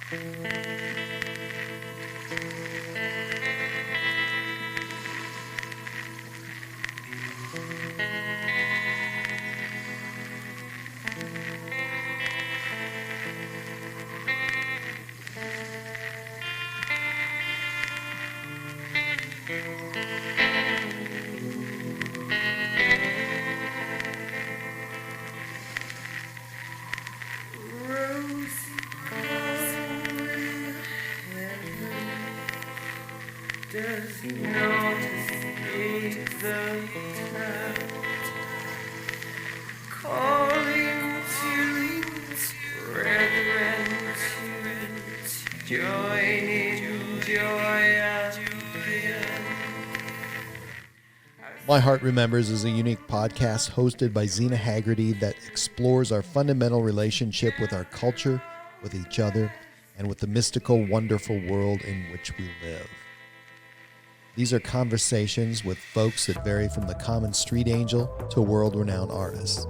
Does not escape the cloud, calling to his brethren to join in joyous. My Heart Remembers is a unique podcast hosted by Zena Hagarty that explores our fundamental relationship with our culture, with each other, and with the mystical, wonderful world in which we live. These are conversations with folks that vary from the common street angel to world-renowned artists.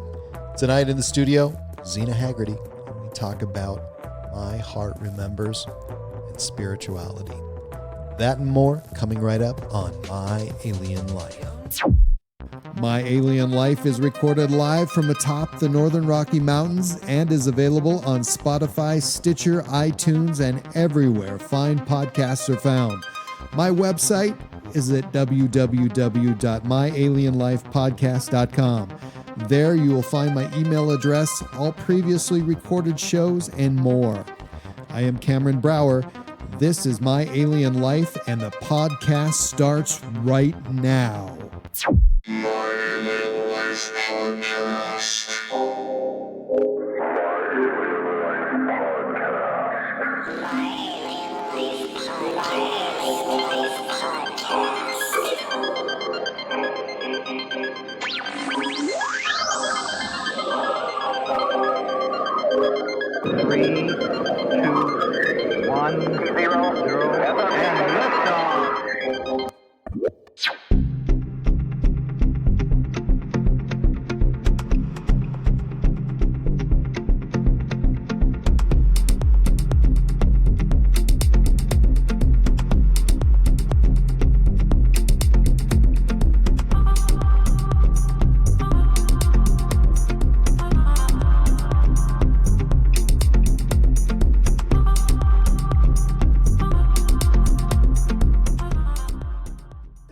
Tonight in the studio, Zena Hagarty, and we talk about My Heart Remembers and spirituality. That and more coming right up on My Alien Life. My Alien Life is recorded live from atop the Northern Rocky Mountains and is available on Spotify, Stitcher, iTunes, and everywhere fine podcasts are found. My website is at www.myalienlifepodcast.com. There you will find my email address, all previously recorded shows, and more. I am Cameron Brower. This is My Alien Life, and the podcast starts right now. My Alien Life Podcast. Three, two, one, zero, and liftoff.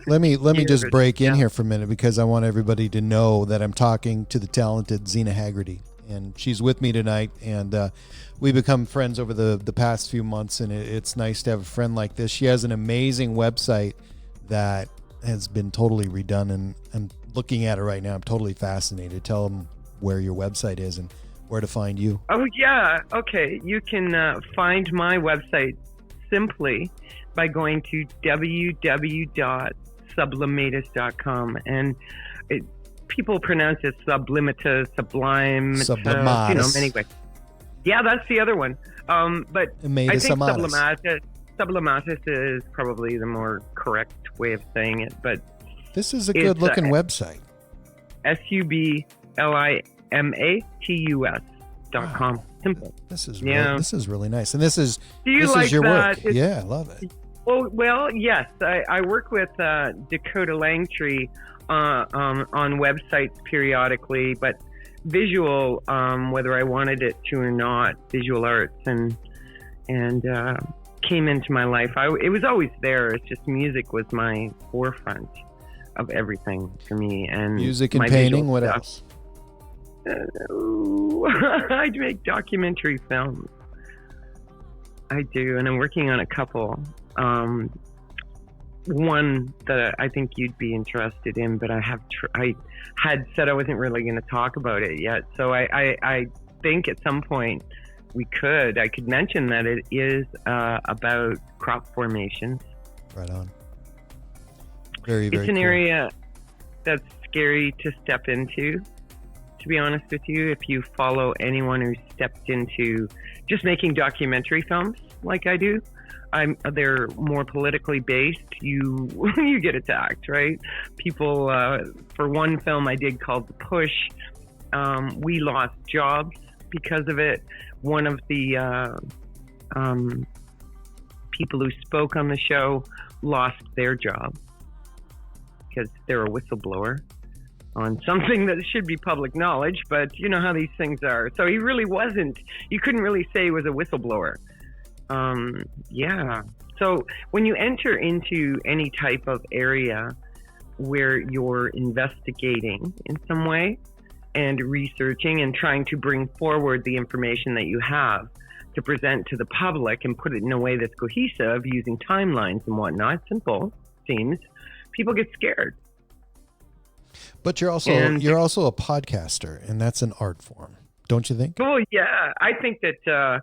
Let me just break in here for a minute because I want everybody to know that I'm talking to the talented Zena Hagarty, and she's with me tonight, and we become friends over the past few months, and it's nice to have a friend like this. She has an amazing website that has been totally redone, and I'm looking at it right now. I'm totally fascinated. Tell them where your website is and where to find you. Oh, yeah. Okay. You can find my website simply by going to www.sublimatus.com, and people pronounce it Sublimatus, Sublimatus. many ways. Yeah, that's the other one. But I think Sublimatus is probably the more correct way of saying it. But this is a good-looking website. SUBLIMATUS.com. Simple. This is really nice, and this is like your that? work. Yeah, I love it. Well, yes. I work with Dakota Lanktree on websites periodically, but visual, whether I wanted it to or not, visual arts and came into my life. It was always there. It's just music was my forefront of everything for me. And music and painting. What else? I make documentary films. I do, and I'm working on a couple. One that I think you'd be interested in, but I had said I wasn't really going to talk about it yet. So I think at some point I could mention that it is about crop formations. Right on. Very, very It's an cool. area that's scary to step into, to be honest with you. If you follow anyone who's stepped into just making documentary films like I do, they're more politically based. You get attacked, right? People, for one film I did called The Push, we lost jobs because of it. One of the people who spoke on the show lost their job because they're a whistleblower on something that should be public knowledge, but you know how these things are. So he really wasn't, you couldn't really say he was a whistleblower. Yeah. So when you enter into any type of area where you're investigating in some way and researching and trying to bring forward the information that you have to present to the public and put it in a way that's cohesive using timelines and whatnot, simple seems, people get scared. But you're also a podcaster, and that's an art form, don't you think? Oh yeah, I think that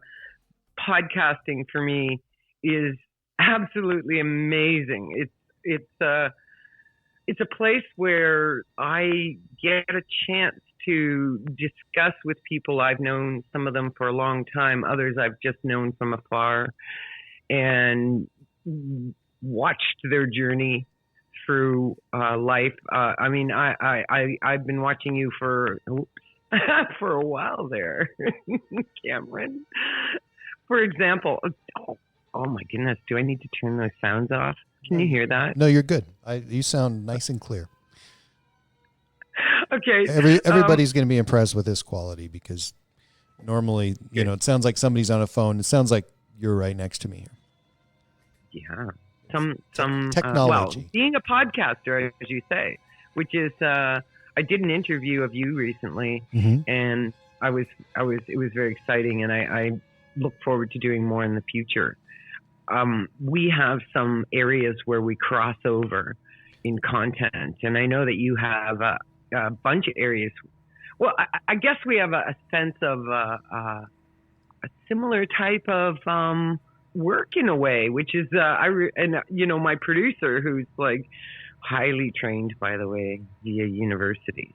podcasting for me is absolutely amazing. It's a place where I get a chance to discuss with people I've known, some of them for a long time, others I've just known from afar, and watched their journey through life. I mean, I've been watching you for a while there, Cameron. For example, oh my goodness, do I need to turn those sounds off? Can you hear that? No, you're good. You sound nice and clear. Okay. Everybody's going to be impressed with this quality because normally, you know, it sounds like somebody's on a phone. It sounds like you're right next to me here. Yeah. Some technology. Well, being a podcaster, as you say, which is, I did an interview of you recently, and it was very exciting, and I look forward to doing more in the future. We have some areas where we cross over in content, and I know that you have a bunch of areas. Well, I guess we have a sense of a similar type of work in a way, which is my producer, who's like highly trained, by the way, via university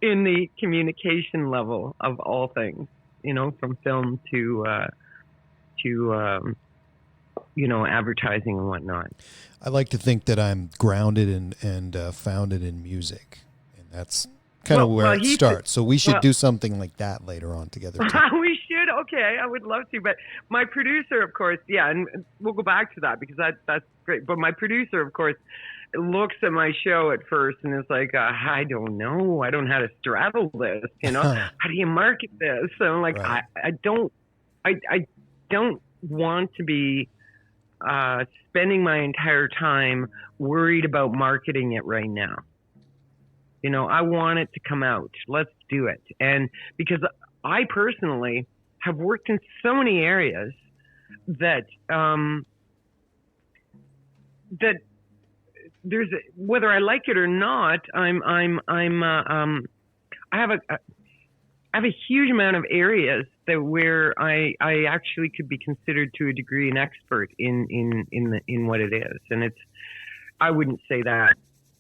in the communication level of all things, you know, from film to advertising and whatnot. I like to think that I'm grounded and founded in music, and that's kind of where it starts. So we should do something like that later on together too. We should. Okay, I would love to. But my producer, of course, yeah, and we'll go back to that because that's great. But my producer, of course, looks at my show at first and is like, I don't know. I don't know how to straddle this. You know, how do you market this? So I'm like, right. I don't want to be spending my entire time worried about marketing it right now. You know, I want it to come out. Let's do it. And because I personally have worked in so many areas that that there's whether I like it or not, I have a huge amount of areas that where I actually could be considered to a degree an expert in what it is. And I wouldn't say that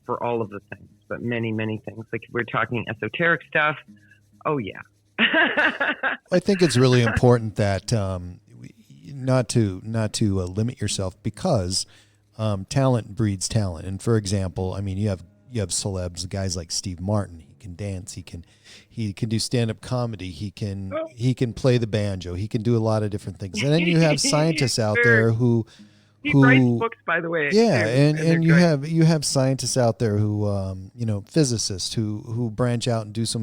for all of the things, but many, many things. Like if we're talking esoteric stuff, oh yeah. I think it's really important that not to limit yourself because talent breeds talent. And for example, I mean, you have celebs, guys like Steve Martin. He can dance. He can do stand-up comedy. He can play the banjo. He can do a lot of different things. And then you have scientists out there who writes books, by the way. Yeah, and you have scientists out there who physicists who branch out and do so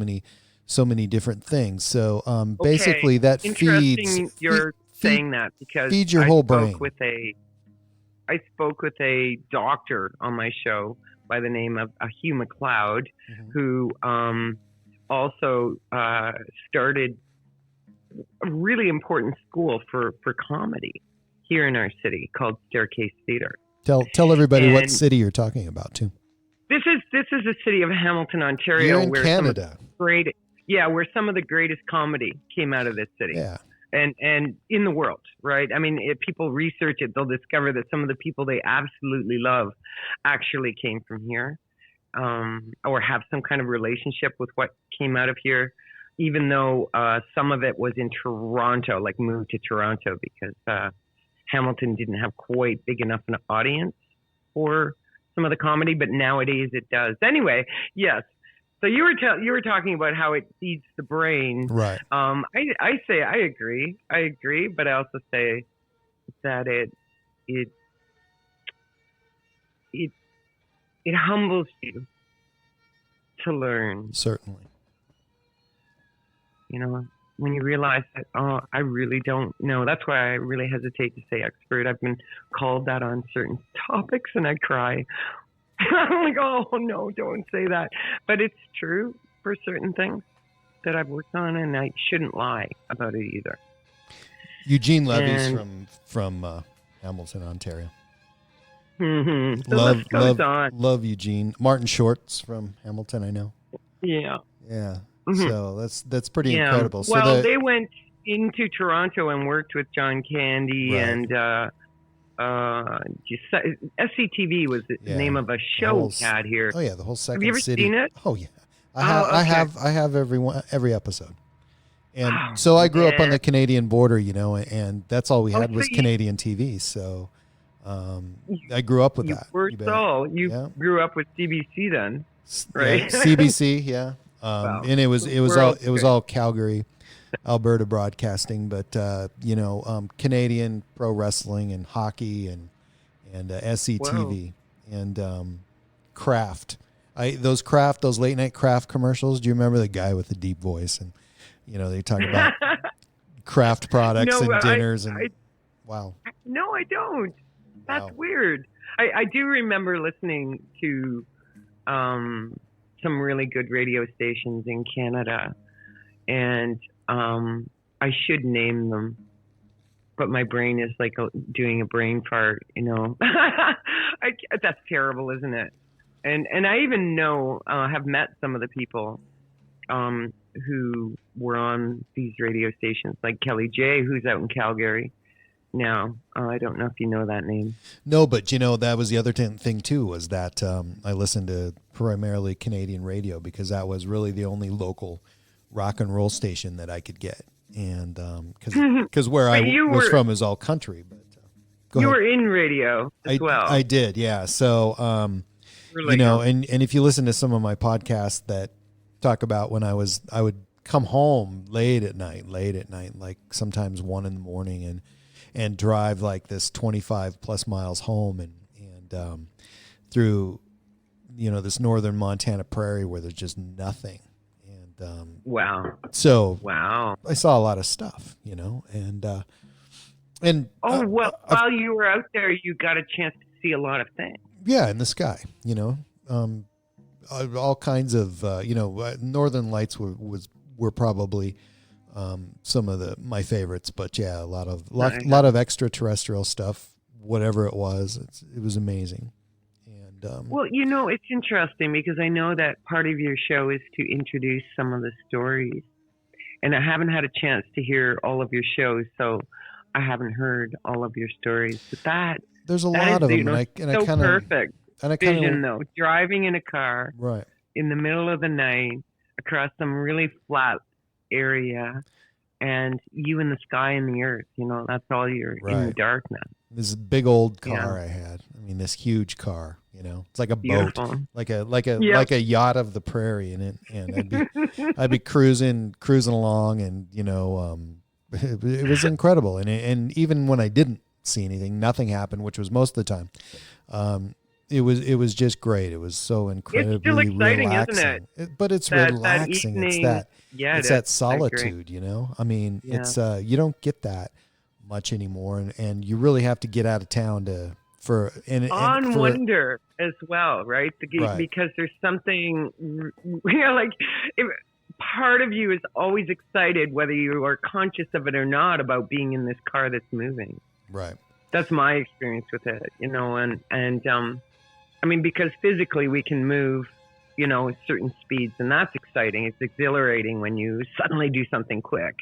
many different things. So basically that feeds you're saying that because feeds your whole brain. I spoke with a doctor on my show by the name of Hugh McLeod, who also started a really important school for comedy here in our city called Staircase Theater. Tell everybody what city you're talking about too. This is the city of Hamilton, Ontario. You're in Canada. Where some of the greatest comedy came out of this city. Yeah. And in the world, right? I mean, if people research it, they'll discover that some of the people they absolutely love actually came from here, or have some kind of relationship with what came out of here, even though some of it was in Toronto, like moved to Toronto because Hamilton didn't have quite big enough an audience for some of the comedy, but nowadays it does. Anyway, yes. So you were talking about how it feeds the brain. Right. I say I agree, but I also say that it humbles you to learn. Certainly. You know, when you realize that, oh, I really don't know. That's why I really hesitate to say expert. I've been called that on certain topics, and I cry. I'm like, oh no, don't say that. But it's true for certain things that I've worked on, and I shouldn't lie about it either. Eugene Levy's from Hamilton, Ontario. Mm-hmm. So love Eugene. Martin Short's from Hamilton, I know. Yeah. Yeah. Mm-hmm. So that's pretty incredible. So well, they went into Toronto and worked with John Candy, right. and SCTV was the name of a show we had here. Oh yeah, the whole Second Have you ever City. seen it? Oh yeah, I have every episode. And so I grew up on the Canadian border, and that's all we had was Canadian TV. So I grew up with that. You grew up with CBC then, right? Yeah, CBC, yeah. Wow. And it was all Calgary, Alberta broadcasting, but Canadian pro wrestling and hockey and SCTV and Kraft. Those late night Kraft commercials. Do you remember the guy with the deep voice and they talk about Kraft products and dinners wow. No, I don't. That's weird. I do remember listening to some really good radio stations in Canada, and I should name them, but my brain is like doing a brain fart, That's terrible, isn't it? And I even have met some of the people who were on these radio stations, like Kelly J, who's out in Calgary now. I don't know if you know that name. No, but that was the other thing too, was that I listened to primarily Canadian radio because that was really the only local rock and roll station that I could get. And because where I was from is all country. But you were in radio as well. I did, yeah. So, and if you listen to some of my podcasts that talk about when I would come home late at night, like sometimes 1 a.m, and drive like this 25 plus miles home and through, this northern Montana prairie where there's just nothing. And wow. So wow, I saw a lot of stuff, and while you were out there, you got a chance to see a lot of things. Yeah, in the sky, all kinds of, Northern Lights were probably some of my favorites, but yeah, a lot of extraterrestrial stuff, whatever it was, it was amazing. And well, it's interesting because I know that part of your show is to introduce some of the stories, and I haven't had a chance to hear all of your shows, so I haven't heard all of your stories. But there's a lot of them, and I kind of perfect. And I vision though, driving in a car, right, in the middle of the night across some really flat area, and you in the sky and the earth. That's all you're in the darkness. This big old car I had. I mean, this huge car. It's like a Beautiful. boat, like a yacht of the prairie in it, and I'd be cruising along, and it was incredible. And even when I didn't see anything, nothing happened, which was most of the time. It was just great. It was so incredibly it's still exciting, relaxing. Isn't it? But it's relaxing. That evening, it's that solitude, I mean, it's you don't get that much anymore, and you really have to get out of town wonder as well, right? Because there's something, part of you is always excited, whether you are conscious of it or not, about being in this car that's moving. Right. That's my experience with it, and I mean, because physically we can move, at certain speeds, and that's exciting. It's exhilarating when you suddenly do something quick,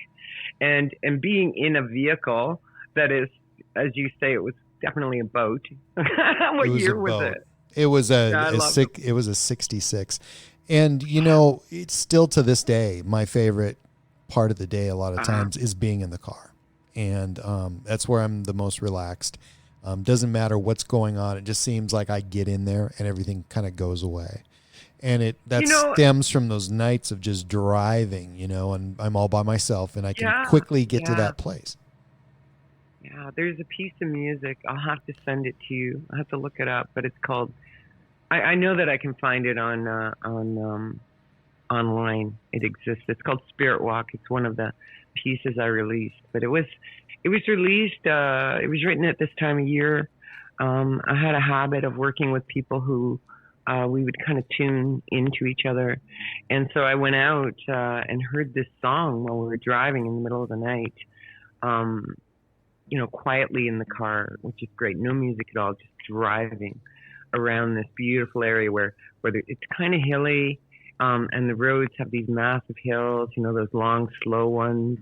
and being in a vehicle that is, as you say, it was definitely a boat. What year was it? It was it was a 66, and it's still to this day my favorite part of the day. A lot of times is being in the car, and that's where I'm the most relaxed. Doesn't matter what's going on. It just seems like I get in there and everything kind of goes away. And that stems from those nights of just driving, and I'm all by myself and I can quickly get to that place. Yeah, there's a piece of music. I'll have to send it to you. I'll have to look it up, but it's called, I know that I can find it on online. It exists. It's called Spirit Walk. It's one of the pieces I released, but it was released, it was written at this time of year. I had a habit of working with people who we would kind of tune into each other. And so I went out and heard this song while we were driving in the middle of the night, quietly in the car, which is great. No music at all, just driving around this beautiful area where it's kind of hilly. And the roads have these massive hills, those long, slow ones.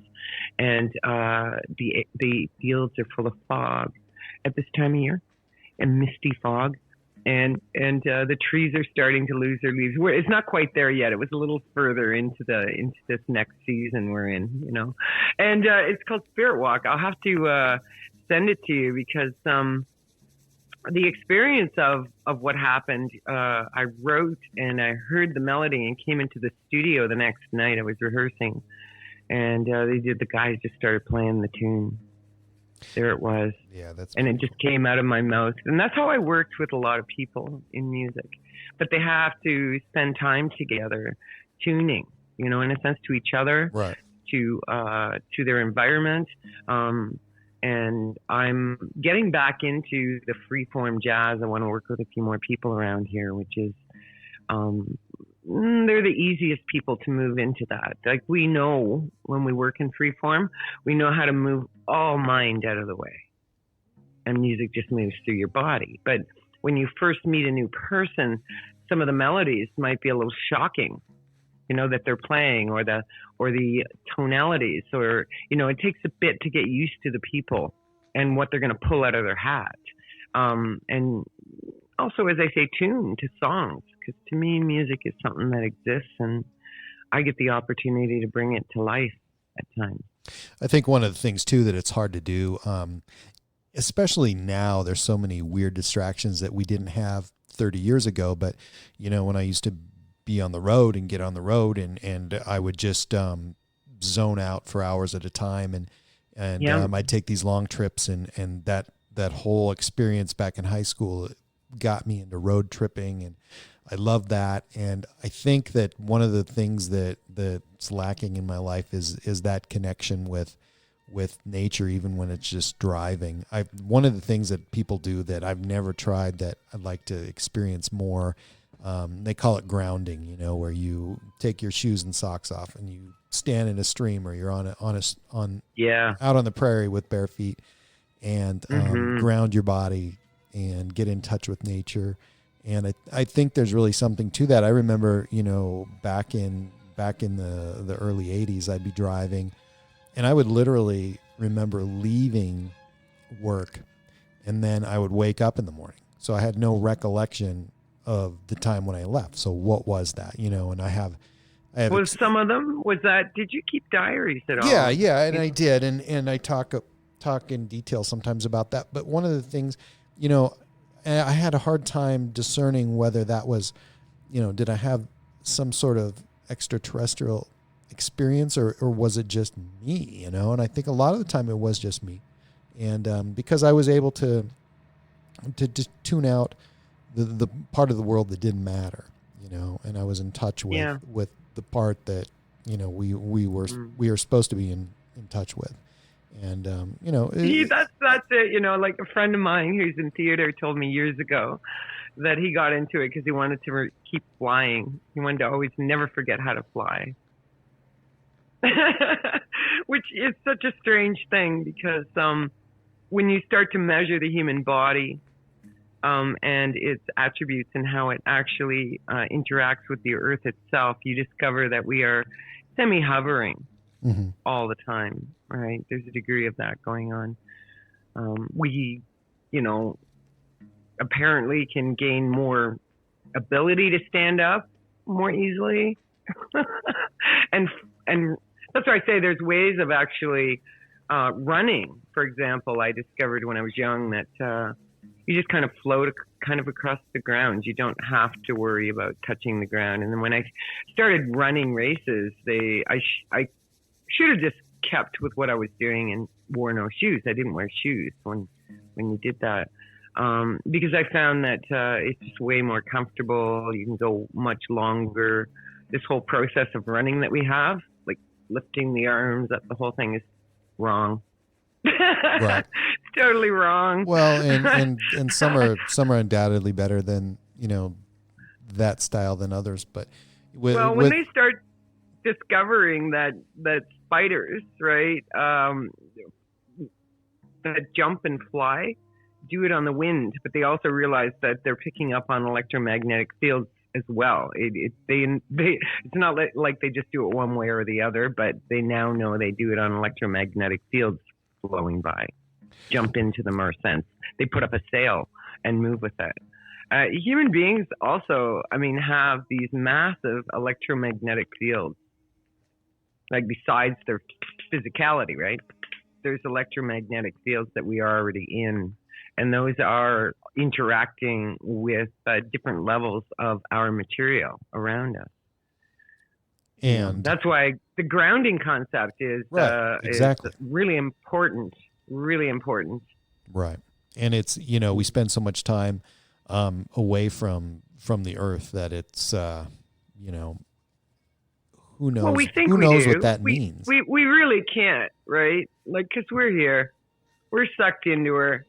And the fields are full of fog at this time of year, and misty fog. And the trees are starting to lose their leaves. It's not quite there yet. It was a little further into this next season we're in, And it's called Spirit Walk. I'll have to send it to you because the experience of what happened, I wrote and I heard the melody and came into the studio the next night. I was rehearsing, and the guys just started playing the tune. There it was. Yeah, and it just came out of my mouth. And that's how I worked with a lot of people in music. But they have to spend time together tuning, in a sense, to each other, right, to their environment. And I'm getting back into the freeform jazz. I want to work with a few more people around here, which is, they're the easiest people to move into that. Like, we know when we work in freeform, we know how to move all mind out of the way. And music just moves through your body. But when you first meet a new person, some of the melodies might be a little shocking, that they're playing, or the tonalities, or, it takes a bit to get used to the people and what they're going to pull out of their hat. And also, as I say, tune to songs, because to me, music is something that exists, and I get the opportunity to bring it to life at times. I think one of the things too that it's hard to do, especially now, there's so many weird distractions that we didn't have 30 years ago. But, when I used to be on the road and get on the road and I would just zone out for hours at a time. And I'd take these long trips and that whole experience back in high school got me into road tripping, and I love that. And I think that one of the things that's lacking in my life is that connection with nature, even when it's just driving. One of the things that people do that I've never tried that I'd like to experience more, they call it grounding, where you take your shoes and socks off and you stand in a stream, or you're out on the prairie with bare feet, and ground your body and get in touch with nature. And I think there's really something to that. I remember, back in the early 80s, I'd be driving, and I would literally remember leaving work, and then I would wake up in the morning. So I had no recollection of the time when I left. So what was that? And I have some of them, did you keep diaries at all? Yeah, and I did, and I talk in detail sometimes about that. But one of the things, I had a hard time discerning whether that was, did I have some sort of extraterrestrial experience, or was it just me, And I think a lot of the time it was just me. And because I was able to tune out the part of the world that didn't matter, and I was in touch with the part that, we were supposed to be in touch with. And, that's it. Like a friend of mine who's in theater told me years ago that he got into it because he wanted to keep flying. He wanted to always never forget how to fly, which is such a strange thing because when you start to measure the human body and its attributes and how it actually interacts with the earth itself, you discover that we are semi-hovering all the time, right? There's a degree of that going on. We, apparently can gain more ability to stand up more easily. and that's why I say there's ways of actually running. For example, I discovered when I was young that you just kind of float kind of across the ground. You don't have to worry about touching the ground. And then when I started running races, I should have just kept with what I was doing and wore no shoes. I didn't wear shoes when you did that. Because I found that it's just way more comfortable. You can go much longer. This whole process of running that we have, like lifting the arms up, the whole thing is wrong. Right. It's totally wrong. Well, and some are undoubtedly better than, that style than others. But when they start discovering that spiders, right, that jump and fly, do it on the wind, but they also realize that they're picking up on electromagnetic fields as well. It's not like they just do it one way or the other, but they now know they do it on electromagnetic fields flowing by. Jump into them or sense. They put up a sail and move with it. Human beings also, have these massive electromagnetic fields. Like besides their physicality, right? There's electromagnetic fields that we are already in. And those are interacting with different levels of our material around us. And that's why the grounding concept is, exactly. is really important. Really important. Right. And it's, we spend so much time away from the earth that it's, who knows? Well, we think who we knows do. what that means? We really can't, right? Like, because we're here. We're sucked into her.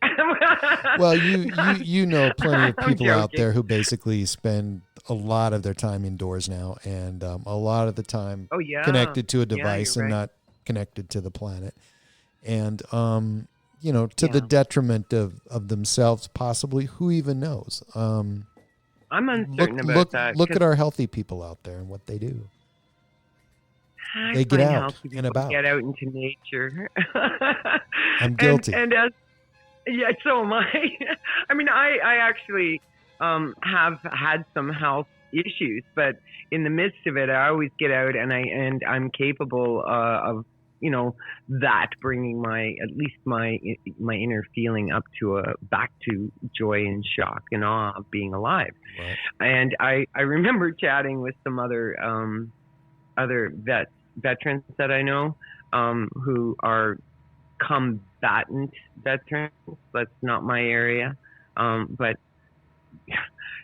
Well, you know plenty of people out there who basically spend a lot of their time indoors now, and a lot of the time connected to a device and not connected to the planet. And, to the detriment of themselves, possibly. Who even knows? I'm uncertain about that. Look at our healthy people out there and what they do. They get out and about. Get out into nature. I'm guilty. So am I. I actually have had some health issues, but in the midst of it, I always get out and I'm capable of that bringing at least my inner feeling up to back to joy and shock and awe of being alive. Right. And I remember chatting with some other veterans that I know who are combatant veterans. That's not my area. But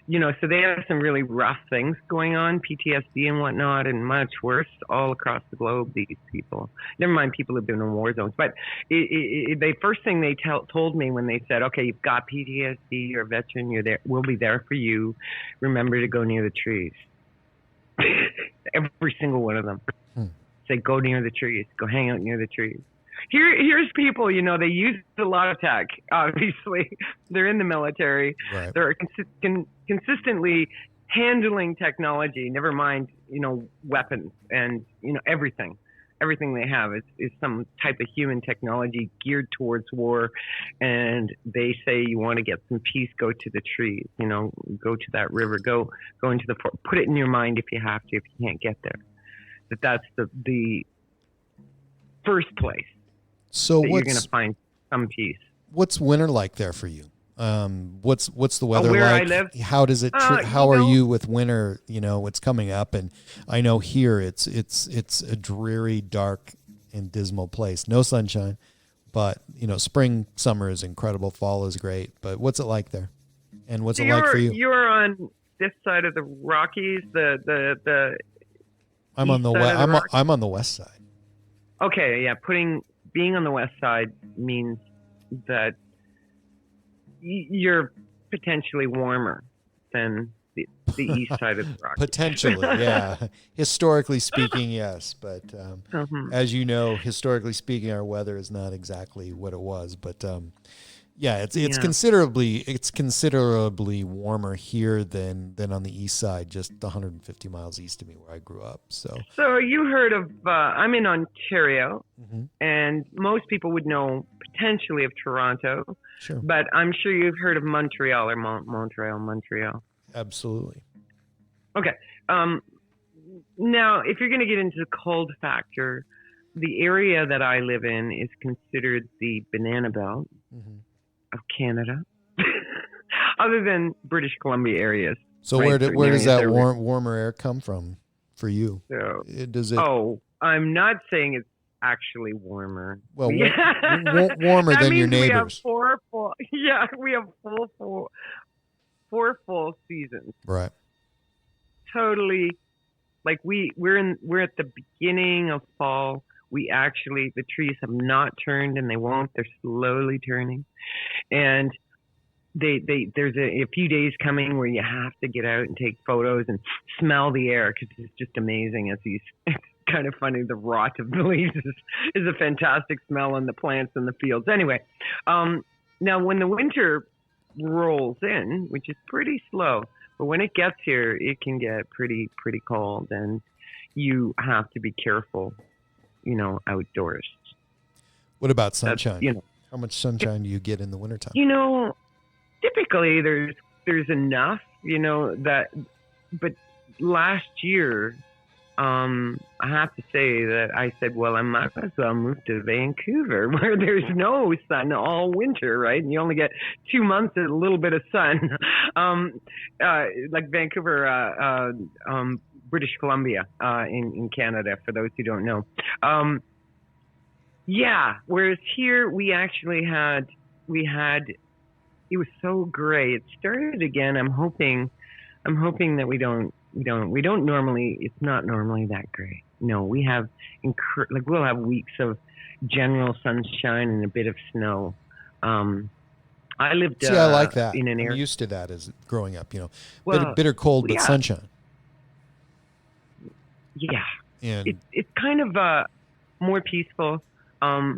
so they have some really rough things going on, PTSD and whatnot, and much worse all across the globe, these people. Never mind people who've been in war zones. But the first thing they told me when they said, okay, you've got PTSD, you're a veteran, you're there, we'll be there for you. Remember to go near the trees. Every single one of them. Say, go near the trees. Go hang out near the trees. Here's people, they use a lot of tech, obviously. They're in the military. Right. They're consistently handling technology, never mind, weapons and, everything. Everything they have is some type of human technology geared towards war. And they say, you want to get some peace, go to the trees, go to that river, go into the forest. Put it in your mind if you have to, if you can't get there. That's the first place. So you're going to find some peace. What's winter like there for you? What's the weather where like? I live? How does it? How are you with winter? It's coming up, and I know here it's a dreary, dark, and dismal place. No sunshine, but spring, summer is incredible. Fall is great. But what's it like there? And what's it like for you? You're on this side of the Rockies. I'm on the west. I'm on the west side. Okay, yeah. Being on the west side means that you're potentially warmer than the east side of the Rockies. Potentially, yeah. Historically speaking, yes. But as you know, historically speaking, our weather is not exactly what it was. But it's considerably warmer here than on the east side, just 150 miles east of me where I grew up. So you heard of? I'm in Ontario, and most people would know potentially of Toronto. Sure. But I'm sure you've heard of Montreal or Montreal. Absolutely. Okay. Now, if you're going to get into the cold factor, the area that I live in is considered the banana belt of Canada. other than British Columbia areas. So right? where does that warmer air come from for you? So, Does it? Oh, I'm not saying it's actually warmer. Well, warmer than your neighbors. We have four full seasons. Right. Totally. Like we're at the beginning of fall. The trees have not turned, and they won't. They're slowly turning, and there's a few days coming where you have to get out and take photos and smell the air, because it's just amazing. It's kind of funny. The rot of the leaves is a fantastic smell on the plants in the fields. Anyway, now when the winter rolls in, which is pretty slow, but when it gets here, it can get pretty cold, and you have to be careful, outdoors. What about sunshine? How much sunshine do you get in the wintertime? Typically there's enough, but last year, I have to say that I said, well, I might as well move to Vancouver, where there's no sun all winter, right? And you only get 2 months of a little bit of sun. Like Vancouver, British Columbia, in Canada, for those who don't know. Whereas here we actually had, it was so gray. It started again. I'm hoping that we don't normally, it's not normally that gray. No, we have, we'll have weeks of general sunshine and a bit of snow. I lived, I like that. In an area. I'm used to that as growing up, bitter cold, but sunshine. Yeah. And it's kind of, more peaceful. There's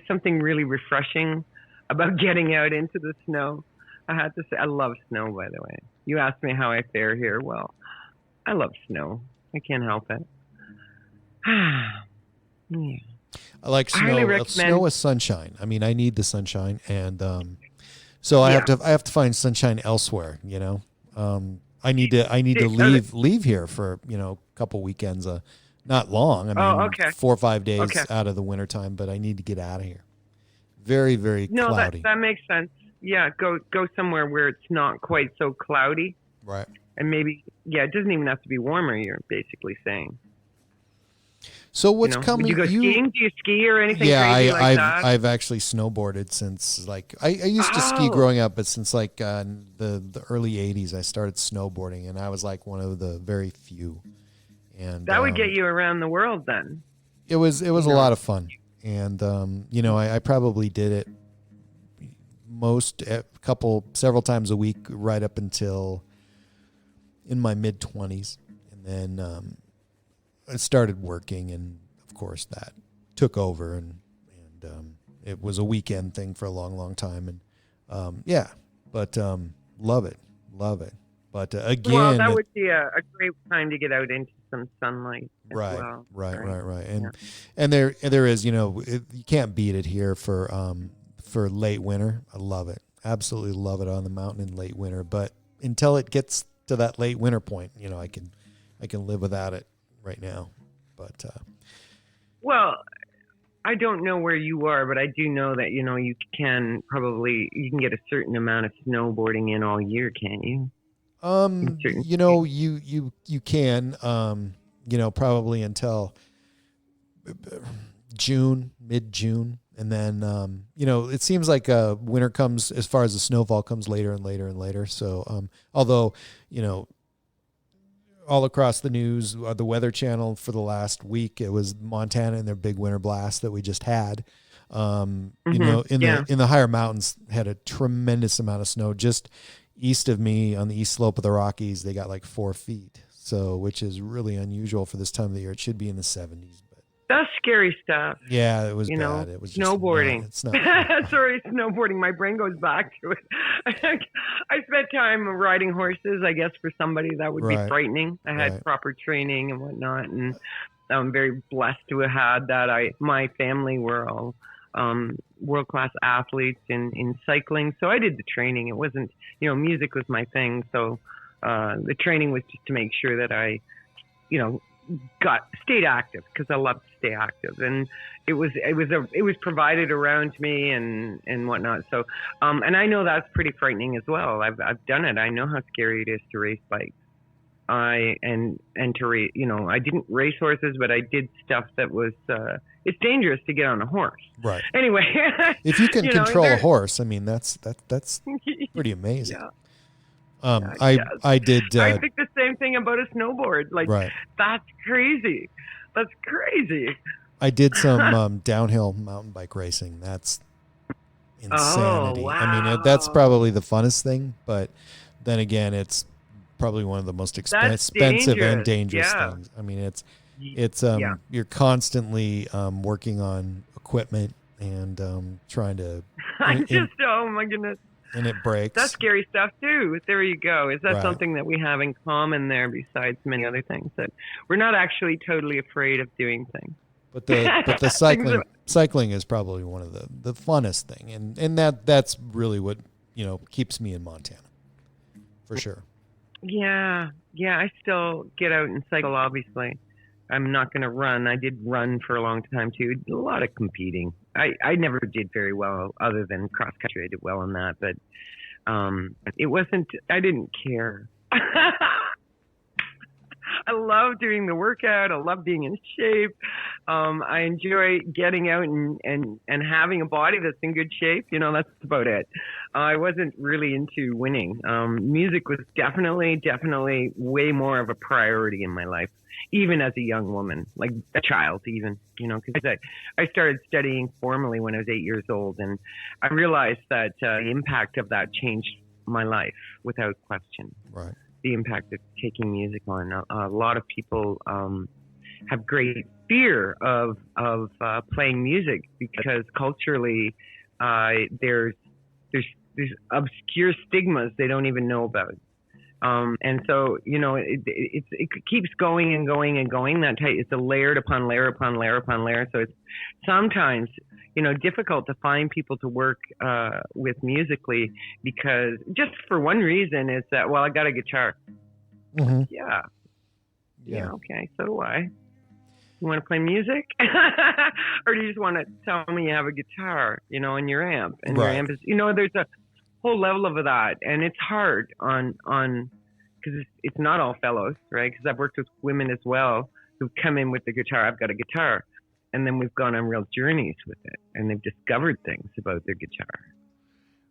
something really refreshing about getting out into the snow. I have to say, I love snow, by the way. You asked me how I fare here. Well, I love snow. I can't help it. Yeah. I like snow. Snow is sunshine. I mean, I need the sunshine, and so I have to find sunshine elsewhere. I need to leave here for a couple weekends. Not long. I mean, 4 or 5 days out of the wintertime, but I need to get out of here. Very, very cloudy. That makes sense. Yeah, go somewhere where it's not quite so cloudy. Right. And maybe, it doesn't even have to be warmer, you're basically saying. So what's coming? Do you go skiing? Do you ski or anything crazy that? I've actually snowboarded since I used to ski growing up, but since the early 80s, I started snowboarding, and I was like one of the very few. And that would get you around the world then. It was a lot of fun. And, I probably did it several times a week right up until in my mid-20s. And then I started working, and, of course, that took over. And it was a weekend thing for a long, long time. And, but love it. But again... Well, that would be a great time to get out into some sunlight as well. Right. And there is, you can't beat it here for late winter. I love it. Absolutely love it on the mountain in late winter. But until it gets to that late winter point, I can live without it right now. But well, I don't know where you are, but I do know that you can get a certain amount of snowboarding in all year, can't you? You can, probably until mid-June. And then, it seems like winter comes, as far as the snowfall comes, later and later and later. So, although, all across the news, the Weather Channel for the last week, it was Montana and their big winter blast that we just had. In the higher mountains had a tremendous amount of snow. Just east of me on the east slope of the Rockies, they got like 4 feet. So, which is really unusual for this time of the year. It should be in the 70s. That's scary stuff. Yeah, it was bad. It was just snowboarding. It's not. Sorry, snowboarding. My brain goes back to it. I spent time riding horses. I guess for somebody that would be frightening. I had proper training and whatnot, and I'm very blessed to have had that. My family were all world-class athletes in cycling, so I did the training. It wasn't, music was my thing, so the training was just to make sure that I, stayed active because I love to stay active, and it was provided around me and whatnot. So, and I know that's pretty frightening as well. I've done it. I know how scary it is to race bikes. I didn't race horses, but I did stuff that was. It's dangerous to get on a horse. Right. Anyway, if you can control a horse, I mean that's pretty amazing. Yeah. I did. I think the same thing about a snowboard. Like, right. That's crazy. That's crazy. I did some downhill mountain bike racing. That's insanity. Oh, wow. I mean, that's probably the funnest thing, but then again, it's probably one of the most expensive and dangerous things. I mean, it's you're constantly working on equipment and trying to. Oh my goodness. And it breaks. That's scary stuff too. There you go. Is that right. something that we have in common there besides many other things? That we're not actually totally afraid of doing things. But the cycling is probably one of the funnest thing. And that's really what, keeps me in Montana. For sure. Yeah. Yeah, I still get out and cycle, obviously. I'm not going to run. I did run for a long time too. A lot of competing. I never did very well other than cross country. I did well in that, but it wasn't. I didn't care. I love doing the workout. I love being in shape. I enjoy getting out and having a body that's in good shape. That's about it. I wasn't really into winning. Music was definitely way more of a priority in my life, even as a young woman, like a child even, because I started studying formally when I was 8 years old, and I realized that the impact of that changed my life without question. Right. The impact of taking music on. A lot of people have great fear of playing music because culturally there's obscure stigmas they don't even know about. And so, it keeps going and going and going. It's a layered upon layer upon layer upon layer. So it's sometimes, difficult to find people to work with musically because just for one reason is that, well, I got a guitar. Mm-hmm. Yeah. Okay. So do I. You want to play music? Or do you just want to tell me you have a guitar, and your amp? And right. Your amp is, there's a whole level of that. And it's hard on because it's not all fellows, right? Because I've worked with women as well who've come in with the guitar. I've got a guitar. And then we've gone on real journeys with it. And they've discovered things about their guitar,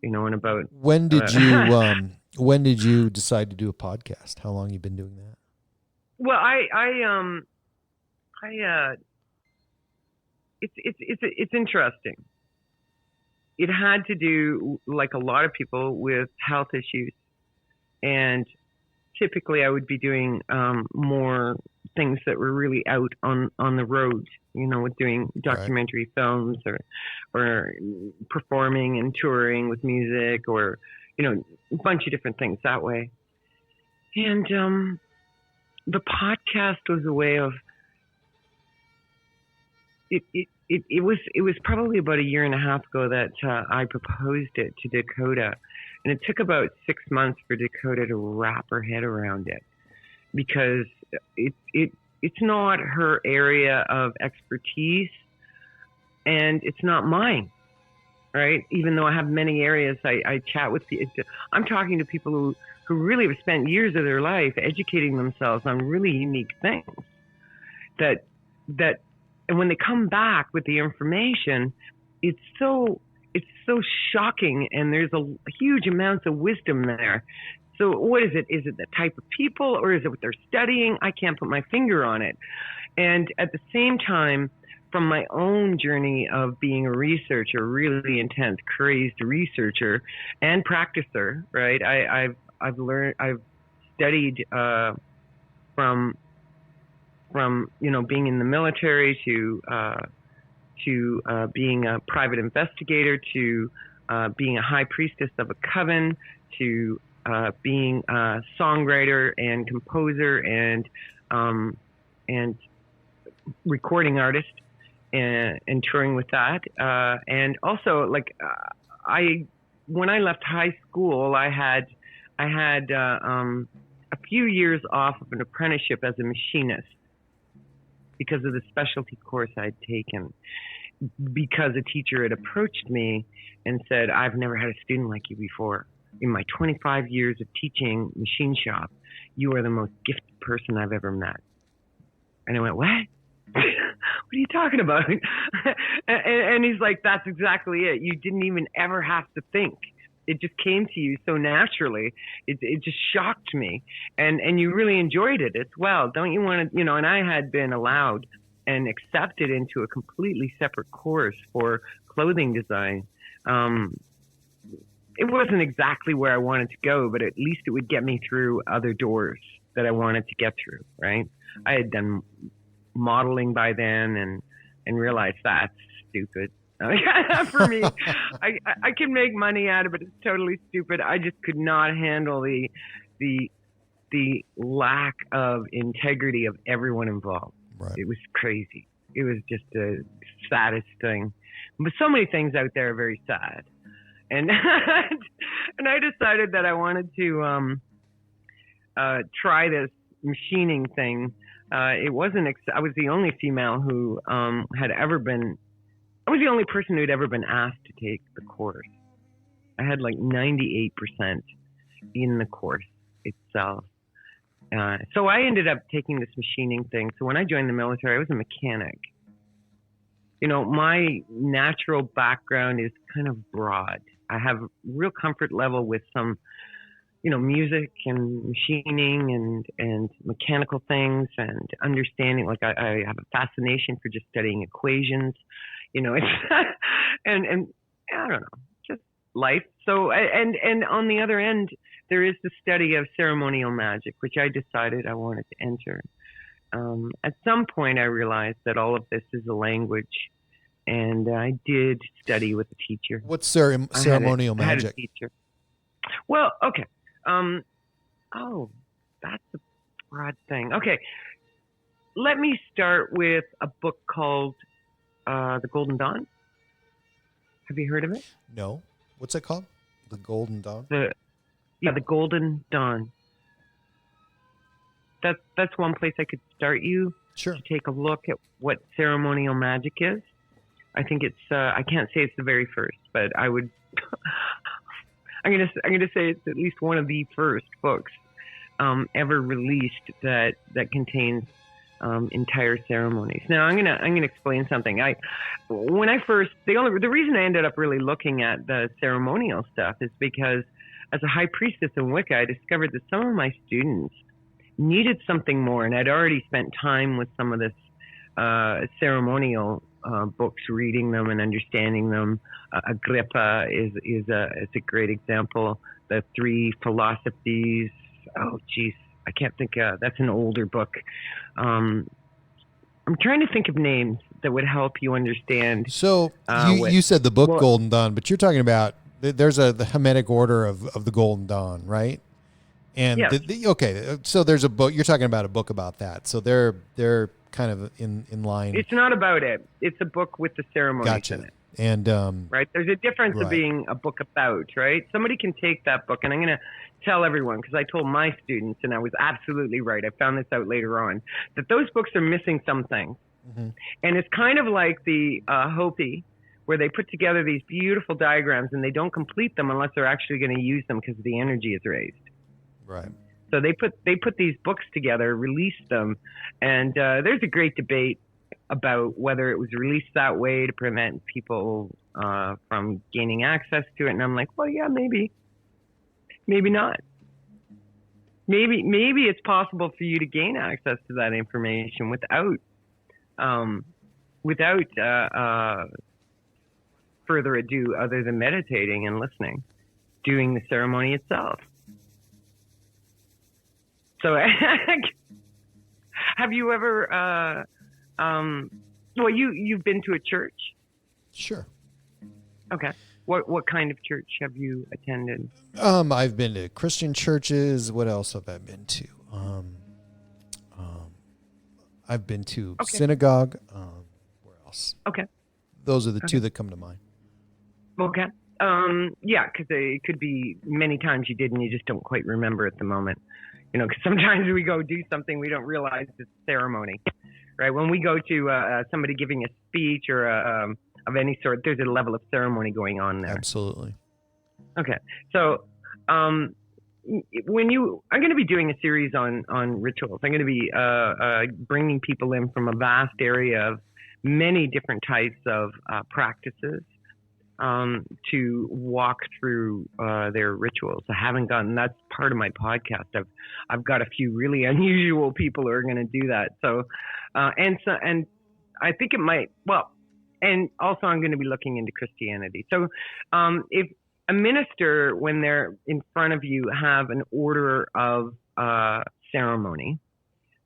and about. When did you decide to do a podcast? How long you been doing that? Well, it's interesting. It had to do, like a lot of people, with health issues, and typically I would be doing more things that were really out on the road, with doing documentary films or performing and touring with music, or a bunch of different things that way. And the podcast was a way of it was probably about a year and a half ago that I proposed it to Dakota, and it took about 6 months for Dakota to wrap her head around it, because it's not her area of expertise, and it's not mine, right? Even though I have many areas, I chat with people. I'm talking to people who really have spent years of their life educating themselves on really unique things that and when they come back with the information, it's so shocking, and there's a huge amounts of wisdom there. So what is it? Is it the type of people, or is it what they're studying? I can't put my finger on it. And at the same time, from my own journey of being a researcher, really intense, crazed researcher and practicer, right? I've studied from being in the military to being a private investigator to being a high priestess of a coven to being a songwriter and composer and recording artist and touring with that. And also, when I left high school, I had a few years off of an apprenticeship as a machinist. because of the specialty course I'd taken, because a teacher had approached me and said, I've never had a student like you before. In my 25 years of teaching machine shop, you are the most gifted person I've ever met. And I went, what? What are you talking about? and he's like, that's exactly it. You didn't even ever have to think. It just came to you so naturally. It just shocked me. And you really enjoyed it as well. Don't you want to, and I had been allowed and accepted into a completely separate course for clothing design. It wasn't exactly where I wanted to go, but at least it would get me through other doors that I wanted to get through, right? I had done modeling by then and realized that's stupid. For me, I can make money out of it. It's totally stupid. I just could not handle the lack of integrity of everyone involved. Right. It was crazy. It was just the saddest thing. But so many things out there are very sad. And and I decided that I wanted to try this machining thing. It wasn't. I was the only female who had ever been. I was the only person who'd ever been asked to take the course. I had like 98% in the course itself. So I ended up taking this machining thing. So when I joined the military, I was a mechanic. My natural background is kind of broad. I have real comfort level with some, music and machining and mechanical things and understanding. Like I have a fascination for just studying equations, it's, and I don't know, just life. So, and on the other end, there is the study of ceremonial magic, which I decided I wanted to enter. At some point I realized that all of this is a language. And I did study with a teacher. What's ceremonial magic? I had a teacher. Well, okay. That's a broad thing. Okay. Let me start with a book called The Golden Dawn. Have you heard of it? No. What's it called? The Golden Dawn? The Golden Dawn. That's one place I could start you. Sure. To take a look at what ceremonial magic is. I think it's. I can't say it's the very first, but I would. I'm gonna say it's at least one of the first books ever released that contains entire ceremonies. Now I'm gonna explain something. The reason I ended up really looking at the ceremonial stuff is because as a high priestess in Wicca, I discovered that some of my students needed something more, and I'd already spent time with some of this ceremonial books, reading them and understanding them. Agrippa is a great example. The 3 philosophies. Oh, geez, I can't think. That's an older book. I'm trying to think of names that would help you understand. So you said the book Golden Dawn, but you're talking about there's the Hermetic Order of the Golden Dawn, right? And yes. Okay, so there's a book. You're talking about a book about that. So they're kind of in line. It's not about it. It's a book with the ceremonies in it. And right, there's a difference of being a book about, right? Somebody can take that book, and I'm going to tell everyone, because I told my students, and I was absolutely right. I found this out later on, that those books are missing some things. Mm-hmm. And it's kind of like the Hopi, where they put together these beautiful diagrams, and they don't complete them unless they're actually going to use them because the energy is raised. Right. So they put these books together, released them, and there's a great debate about whether it was released that way to prevent people from gaining access to it. And I'm like, well, yeah, maybe not. Maybe it's possible for you to gain access to that information without further ado, other than meditating and listening, doing the ceremony itself. So, have you ever? You've been to a church? Sure. Okay. What kind of church have you attended? I've been to Christian churches. What else have I been to? I've been to synagogue. Where else? Okay. Those are the two that come to mind. Okay. Yeah, because it could be many times you did and you just don't quite remember at the moment. Because sometimes we go do something we don't realize it's ceremony, right? When we go to somebody giving a speech or of any sort, there's a level of ceremony going on there. Absolutely. Okay, so I'm going to be doing a series on rituals. I'm going to be bringing people in from a vast area of many different types of practices to walk through their rituals. That's part of my podcast. I've got a few really unusual people who are going to do that. So and I think it might, and also I'm going to be looking into Christianity. So if a minister, when they're in front of you, have an order of ceremony,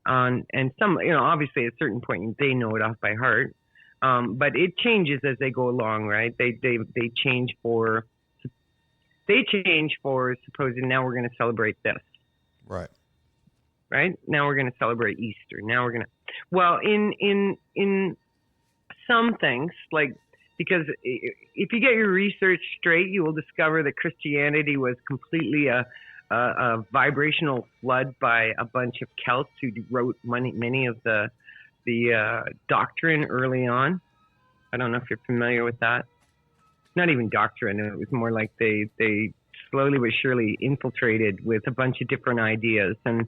and some, obviously at a certain point they know it off by heart, but it changes as they go along, right? They change for supposing now we're going to celebrate this, right? Now we're going to celebrate Easter. Now we're going to, in some things, like, because if you get your research straight, you will discover that Christianity was completely a vibrational flood by a bunch of Celts who wrote many of the doctrine early on. I don't know if you're familiar with that. Not even doctrine. It was more like they slowly but surely infiltrated with a bunch of different ideas. And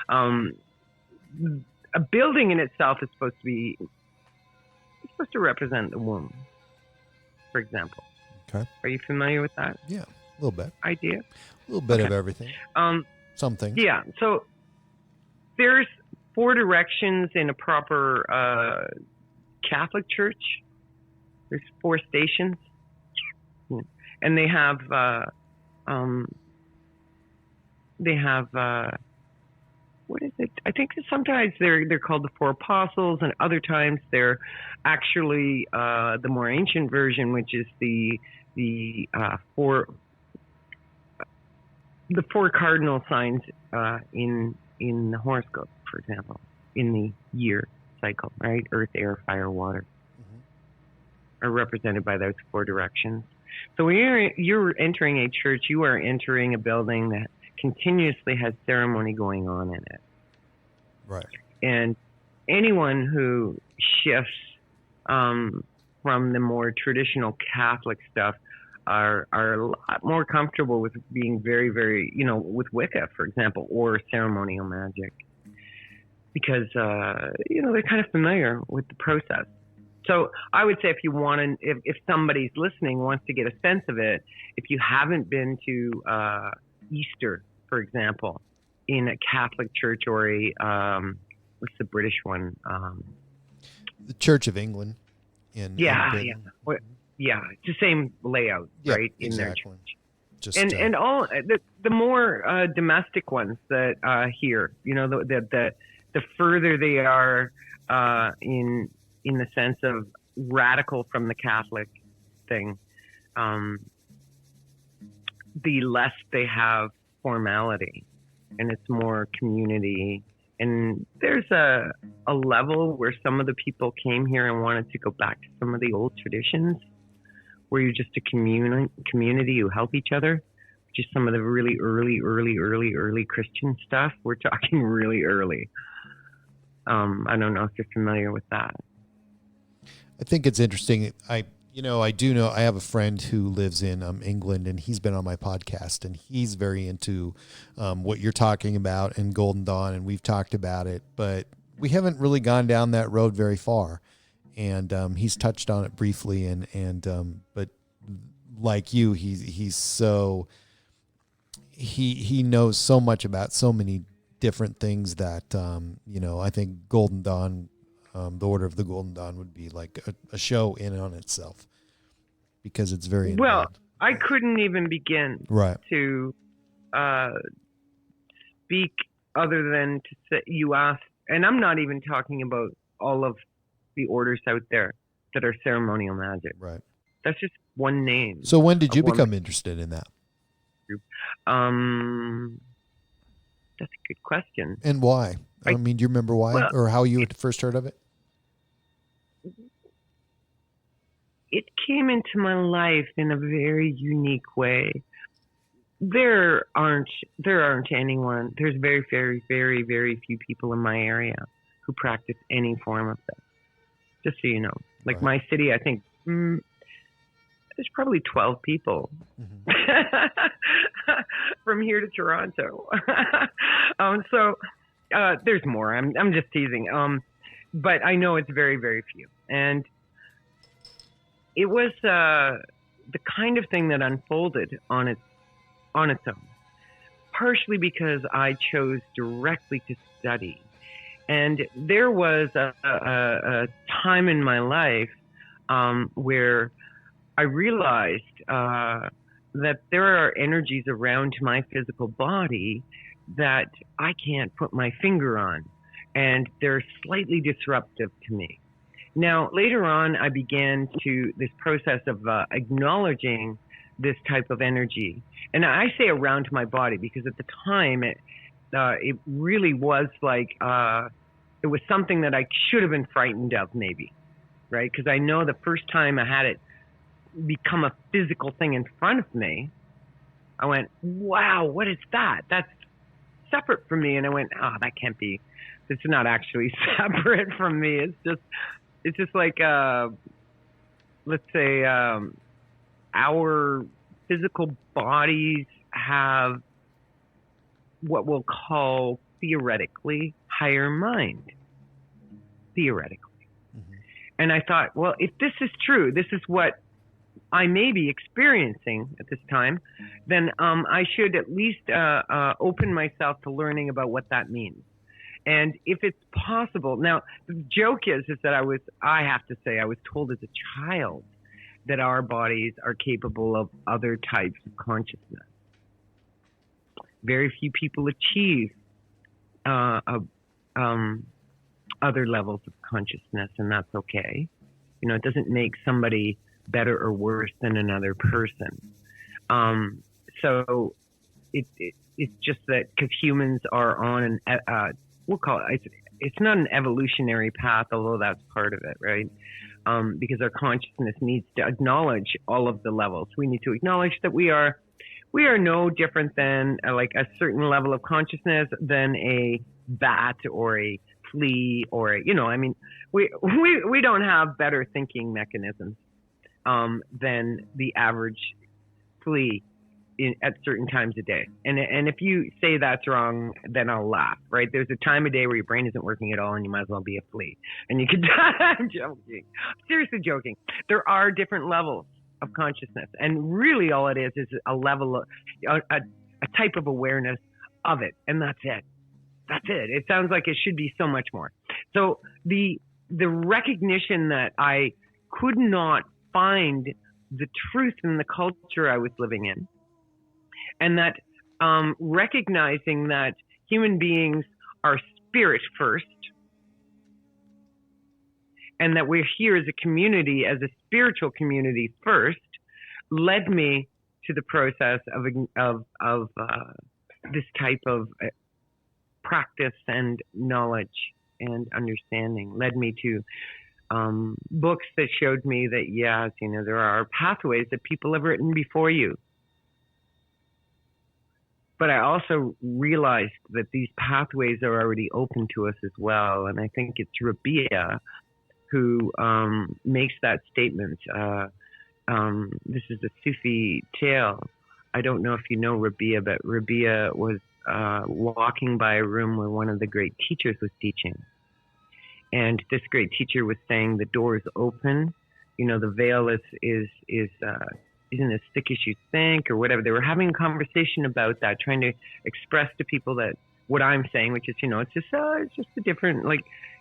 a building in itself is supposed to represent the womb, for example. Okay. Are you familiar with that? Yeah, a little bit. Idea? A little bit of everything. Some things. Yeah. So there's 4 directions in a proper Catholic church. There's 4 stations, and they have what is it? I think sometimes they're called the 4 apostles, and other times they're actually the more ancient version, which is the 4 cardinal signs in the horoscope, for example, in the year cycle, right? Earth, air, fire, water, are represented by those 4 directions. So when you're entering a church, you are entering a building that continuously has ceremony going on in it. Right. And anyone who shifts from the more traditional Catholic stuff are a lot more comfortable with being very, very, with Wicca, for example, or ceremonial magic, because they're kind of familiar with the process. So I would say if somebody's listening wants to get a sense of it, if you haven't been to Easter, for example, in a Catholic church or what's the British one? The Church of England. In Britain. Yeah, it's the same layout, right? In exactly. Their church. And all the more domestic ones that here, the further they are in the sense of radical from the Catholic thing, the less they have formality, and it's more community. And there's a level where some of the people came here and wanted to go back to some of the old traditions, where you're just a community who help each other, which is some of the really early Christian stuff. We're talking really early. I don't know if you're familiar with that. I think it's interesting. I do know I have a friend who lives in England, and he's been on my podcast, and he's very into what you're talking about in Golden Dawn, and we've talked about it, but we haven't really gone down that road very far. And he's touched on it briefly, and but like you, he knows so much about so many different things that I think Golden Dawn. The Order of the Golden Dawn would be like a show in and on itself, because it's very involved. Well, I couldn't even begin to speak other than to say, you asked, and I'm not even talking about all of the orders out there that are ceremonial magic. Right. That's just one name. So when did you become interested in that? That's a good question. And why? Do you remember why, or how you had first heard of it? It came into my life in a very unique way. There aren't anyone. There's very, very, very, very few people in my area who practice any form of this. Just so you know. Like Right. my city, I think there's probably 12 people from here to Toronto. So there's more. I'm just teasing. But I know it's very, very few. And it was the kind of thing that unfolded on its own, partially because I chose directly to study. And there was a time in my life where I realized that there are energies around my physical body that I can't put my finger on, and they're slightly disruptive to me. Now, later on, I began this process of acknowledging this type of energy. And I say around my body because at the time, it really was like, it was something that I should have been frightened of maybe, right? Because I know the first time I had it become a physical thing in front of me, I went, wow, what is that? That's separate from me. And I went, oh, that can't be, it's not actually separate from me. It's just like, let's say, our physical bodies have what we'll call theoretically higher mind. Theoretically. Mm-hmm. And I thought, well, if this is true, this is what I may be experiencing at this time, then I should at least open myself to learning about what that means. And if it's possible, now the joke is that I have to say, I was told as a child that our bodies are capable of other types of consciousness. Very few people achieve other levels of consciousness, and that's okay. You know, it doesn't make somebody better or worse than another person. So it's just that because humans are on we'll call it, it's not an evolutionary path, although that's part of it, right? Because our consciousness needs to acknowledge all of the levels. We need to acknowledge that we are no different than like a certain level of consciousness than a bat or a flea or we don't have better thinking mechanisms than the average flea at certain times a day. And if you say that's wrong, then I'll laugh, right? There's a time of day where your brain isn't working at all and you might as well be a flea. And you could I'm joking. Seriously joking. There are different levels of consciousness. And really all it is a level of a type of awareness of it. And that's it. That's it. It sounds like it should be so much more. So the recognition that I could not find the truth in the culture I was living in, and that recognizing that human beings are spirit first, and that we're here as a community, as a spiritual community first, led me to the process of this type of practice and knowledge and understanding. Led me to books that showed me that, yes, there are pathways that people have written before you. But I also realized that these pathways are already open to us as well. And I think it's Rabia who makes that statement. This is a Sufi tale. I don't know if you know Rabia, but Rabia was walking by a room where one of the great teachers was teaching. And this great teacher was saying the door is open. The veil isn't as thick as you think or whatever. They were having a conversation about that, trying to express to people that what I'm saying, which is, it's just a different,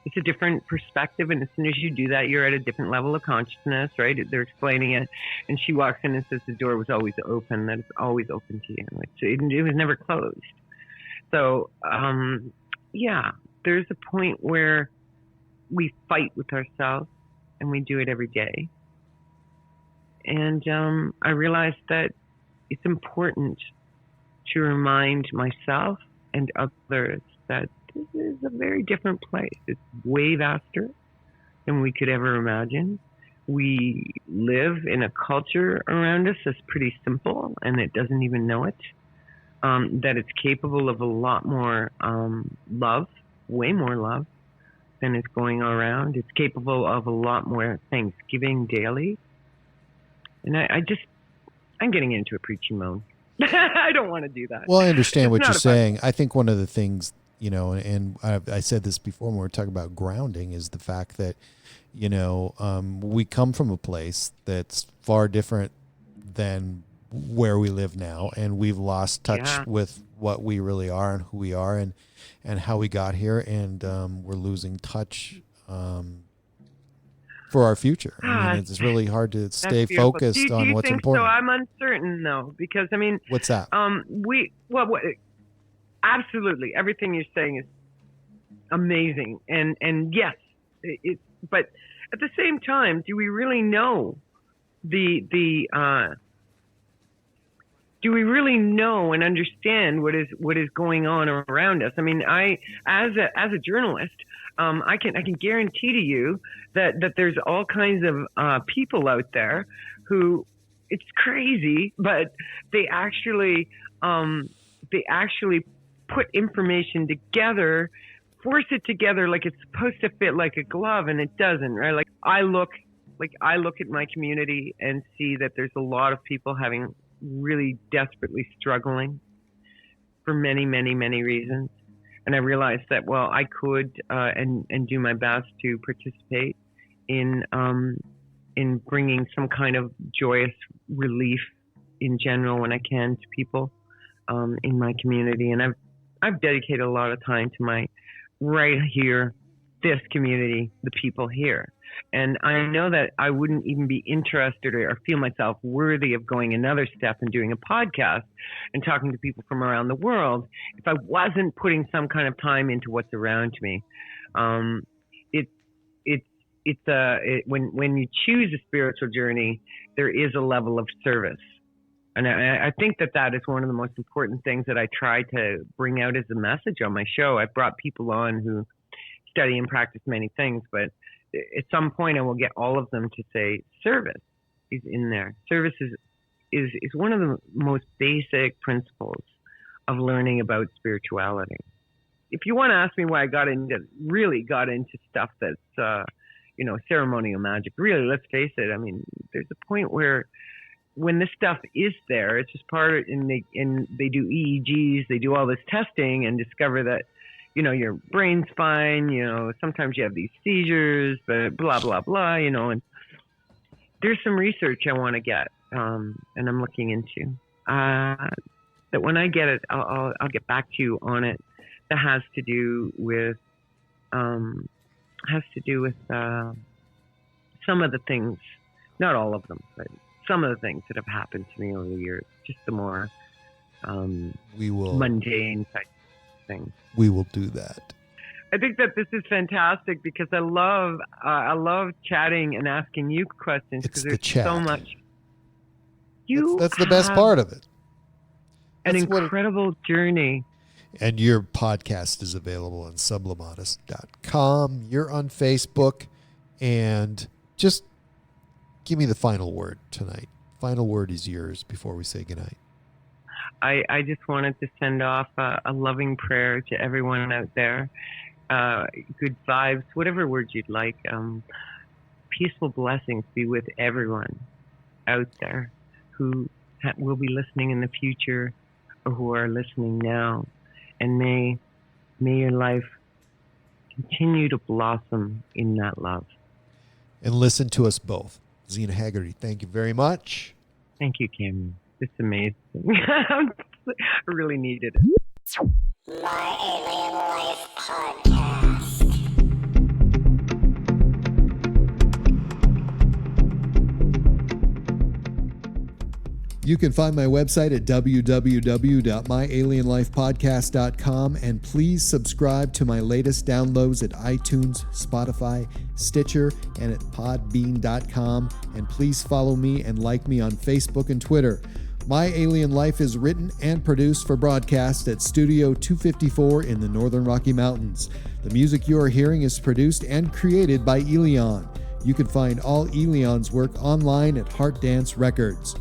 it's a different perspective. And as soon as you do that, you're at a different level of consciousness, right? They're explaining it. And she walks in and says the door was always open, that it's always open to you. It was never closed. So, there's a point where we fight with ourselves, and we do it every day. And I realized that it's important to remind myself and others that this is a very different place. It's way vaster than we could ever imagine. We live in a culture around us that's pretty simple, and it doesn't even know it. That it's capable of a lot more love, way more love than is going around. It's capable of a lot more thanksgiving daily. And I'm getting into a preaching mode. I don't want to do that. Well, I understand what you're saying. I think one of the things, you know, and I said this before when we were talking about grounding, is the fact that, you know, we come from a place that's far different than where we live now, and we've lost touch with what we really are and who we are and how we got here, and we're losing touch for our future. I mean, it's really hard to stay focused on what's important. So I'm uncertain though, because I mean, what's that? Absolutely everything you're saying is amazing, and yes, but at the same time, do we really know do we really know and understand what is going on around us? I mean, as a journalist, I can guarantee to you that there's all kinds of people out there who, it's crazy, but they actually put information together, force it together like it's supposed to fit like a glove, and it doesn't, right? Like I look at my community and see that there's a lot of people having really desperately struggling for many, many, many reasons. And I realized that, well, I could and do my best to participate in bringing some kind of joyous relief in general when I can to people in my community. And I've dedicated a lot of time to my right here, this community, the people here. And I know that I wouldn't even be interested or feel myself worthy of going another step and doing a podcast and talking to people from around the world if I wasn't putting some kind of time into what's around me. When you choose a spiritual journey, there is a level of service. And I think that is one of the most important things that I try to bring out as a message on my show. I've brought people on who study and practice many things, but at some point I will get all of them to say service is in there. Service is one of the most basic principles of learning about spirituality. If you want to ask me why I really got into stuff that's, ceremonial magic, really, let's face it. I mean, there's a point where when this stuff is there, it's just part of it, and they do EEGs, they do all this testing and discover that, you know, your brain's fine, you know, sometimes you have these seizures, but blah, blah, blah, you know, and there's some research I want to get, and I'm looking into, that when I get it, I'll get back to you on it. That has to do with some of the things, not all of them, but some of the things that have happened to me over the years, just the more mundane type things. We will do that. I think that this is fantastic because I love chatting and asking you questions because there's so much. That's the best part of it. An incredible journey. And your podcast is available on sublimatus.com. You're on Facebook. And just give me the final word tonight. Final word is yours before we say goodnight. I just wanted to send off a loving prayer to everyone out there. Good vibes, whatever words you'd like. Peaceful blessings be with everyone out there who will be listening in the future or who are listening now. And may your life continue to blossom in that love. And listen to us both. Zena Hagarty, thank you very much. Thank you, Cameron. It's amazing. I really needed it. My Alien Life Podcast. You can find my website at www.myalienlifepodcast.com, and please subscribe to my latest downloads at iTunes, Spotify, Stitcher, and at podbean.com. And please follow me and like me on Facebook and Twitter. My Alien Life is written and produced for broadcast at Studio 254 in the Northern Rocky Mountains. The music you are hearing is produced and created by Elion. You can find all Elion's work online at Heart Dance Records.